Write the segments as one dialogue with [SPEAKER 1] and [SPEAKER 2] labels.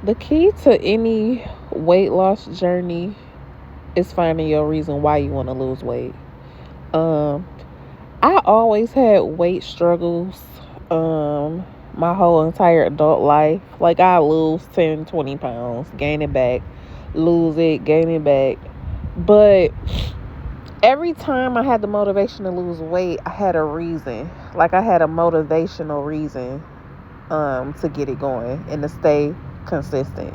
[SPEAKER 1] The key to any weight loss journey is finding your reason why you want to lose weight. Um, I always had weight struggles. My whole entire adult life. Like I lose 10, 20 pounds, gain it back, lose it, gain it back. But every time I had the motivation to lose weight, I had a reason. Like I had a motivational reason to get it going and to stay consistent.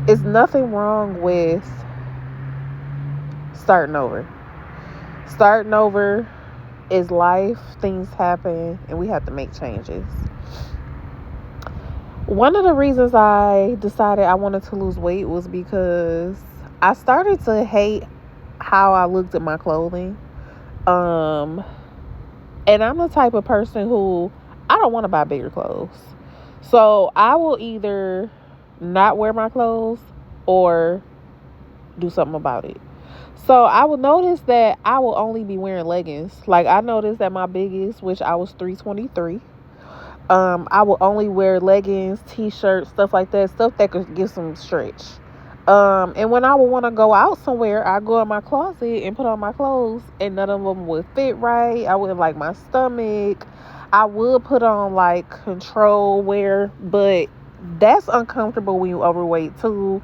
[SPEAKER 1] It's nothing wrong with starting over. Starting over is life, things happen, and we have to make changes. One of the reasons I decided I wanted to lose weight was because I started to hate how I looked at my clothing. Um, and I'm the type of person who I don't want to buy bigger clothes. So I will either not wear my clothes or do something about it. So I will notice that I will only be wearing leggings. Like I noticed that my biggest, which I was 323, I will only wear leggings, t-shirts, stuff like that, stuff that could give some stretch. And when I would want to go out somewhere, I go in my closet and put on my clothes, and none of them would fit right. I wouldn't like my stomach. I would put on like control wear, but that's uncomfortable when you overweight too,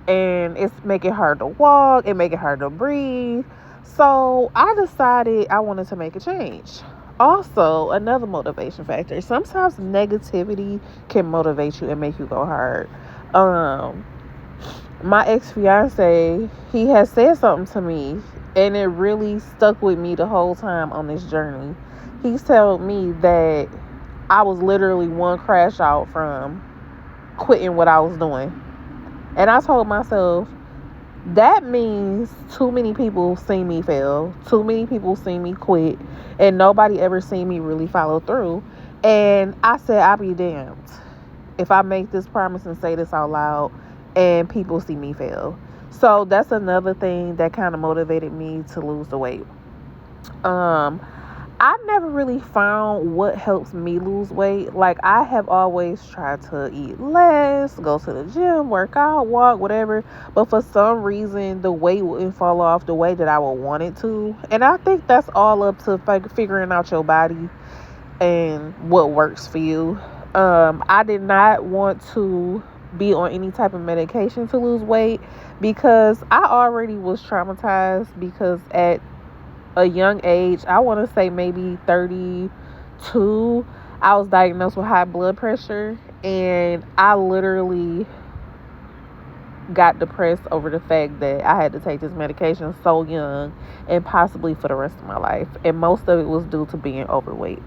[SPEAKER 1] and it's making it hard to walk, it make it hard to breathe. So I decided I wanted to make a change. Also, another motivation factor. Sometimes negativity can motivate you and make you go hard. Um, my ex fiance, he has said something to me, and it really stuck with me the whole time on this journey. He's told me that I was literally one crash out from quitting what I was doing. And I told myself, that means too many people see me fail, too many people see me quit, and nobody ever seen me really follow through. And I said, I'll be damned if I make this promise and say this out loud and people see me fail. So that's another thing that kind of motivated me to lose the weight. Um, I never really found what helps me lose weight. Like, I have always tried to eat less, go to the gym, work out, walk, whatever. But for some reason, the weight wouldn't fall off the way that I would want it to. And I think that's all up to figuring out your body and what works for you. I did not want to be on any type of medication to lose weight because I already was traumatized because at a young age, I want to say maybe 32, I was diagnosed with high blood pressure, and I literally got depressed over the fact that I had to take this medication so young and possibly for the rest of my life. And most of it was due to being overweight.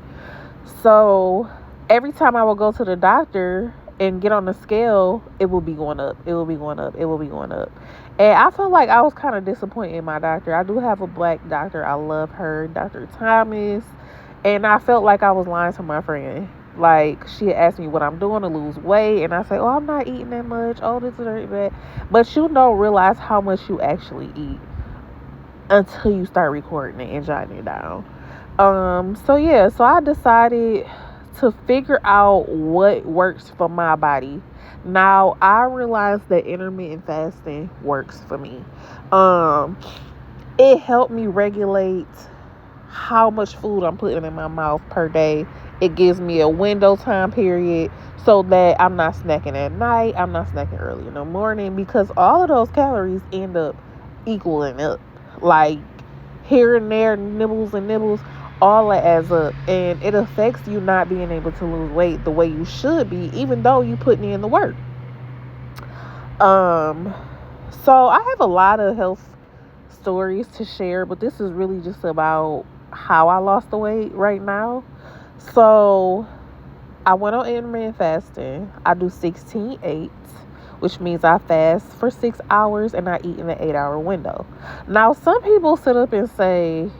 [SPEAKER 1] So every time I would go to the doctor and get on the scale, it will be going up. It will be going up. It will be going up. And I felt like I was kind of disappointed in my doctor. I do have a black doctor. I love her, Dr. Thomas. And I felt like I was lying to my friend. Like, she had asked me what I'm doing to lose weight. And I say, oh, I'm not eating that much. Oh, this is that. But you don't realize how much you actually eat until you start recording it and jotting it down. So I decided to figure out what works for my body. Now I realized that intermittent fasting works for me. Um, it helped me regulate how much food I'm putting in my mouth per day. It gives me a window time period so that I'm not snacking at night, I'm not snacking early in the morning, because all of those calories end up equaling up. Like, here and there, nibbles and nibbles, all that adds up, and it affects you not being able to lose weight the way you should be, even though you putting in the work. Um, so I have a lot of health stories to share, but this is really just about how I lost the weight right now. So I went on intermittent fasting. I do 16/8, which means I fast for 6 hours and I eat in an 8 hour window. Now, some people sit up and say,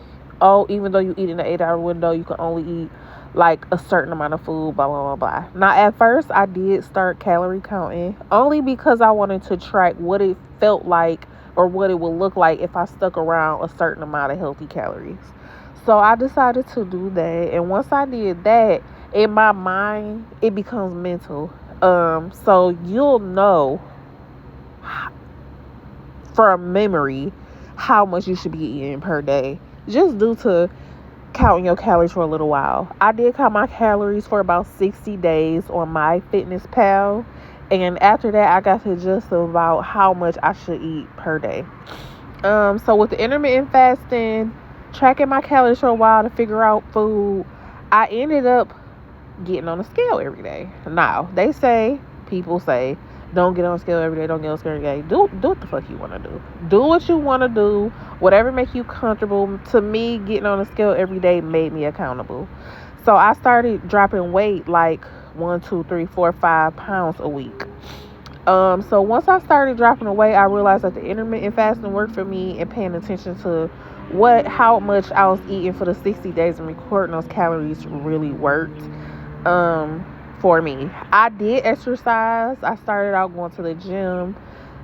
[SPEAKER 1] oh, even though you eat in an 8 hour window, you can only eat like a certain amount of food, blah, blah, blah, blah. Now, at first, I did start calorie counting only because I wanted to track what it felt like or what it would look like if I stuck around a certain amount of healthy calories. So I decided to do that. And once I did that, in my mind, it becomes mental. So you'll know from memory how much you should be eating per day, just due to counting your calories for a little while. I did count my calories for about 60 days on MyFitnessPal, and after that I got to just about how much I should eat per day. So with the intermittent fasting, tracking my calories for a while to figure out food, I ended up getting on a scale every day. Now, people say, don't get on a scale every day, don't get on a scale every day. Do what the fuck you want to do. Do what you want to do, whatever makes you comfortable. To me, getting on a scale every day made me accountable. So I started dropping weight like 1, 2, 3, 4, 5 pounds a week. So once I started dropping the weight, I realized that the intermittent fasting worked for me, and paying attention to how much I was eating for the 60 days and recording those calories really worked for me. I did exercise. I started out going to the gym.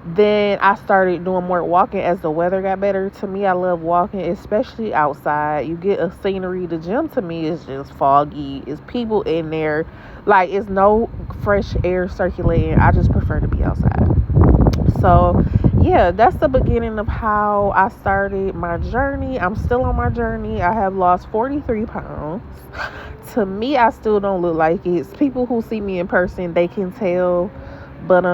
[SPEAKER 1] Then I started doing more walking as the weather got better. To me, I love walking, especially outside. You get a scenery. The gym to me is just foggy. It's people in there. Like, it's no fresh air circulating. I just prefer to be outside. So, yeah, that's the beginning of how I started my journey. I'm still on my journey. I have lost 43 pounds. To me, I still don't look like it. It's people who see me in person, they can tell. But,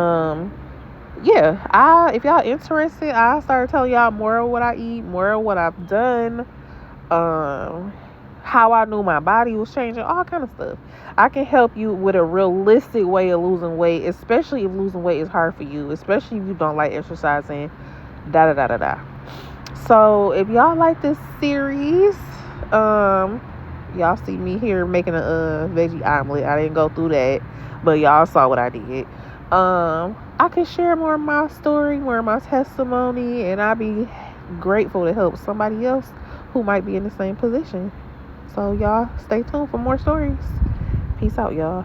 [SPEAKER 1] yeah, if y'all interested, I started telling y'all more of what I eat, more of what I've done, how I knew my body was changing, all kind of stuff. I can help you with a realistic way of losing weight, especially if losing weight is hard for you, especially if you don't like exercising, da da da da da. So if y'all like this series, y'all see me here making a veggie omelet. I didn't go through that, but y'all saw what I did. I can share more of my story, more of my testimony, and I'll be grateful to help somebody else who might be in the same position. So y'all stay tuned for more stories. Peace out, y'all.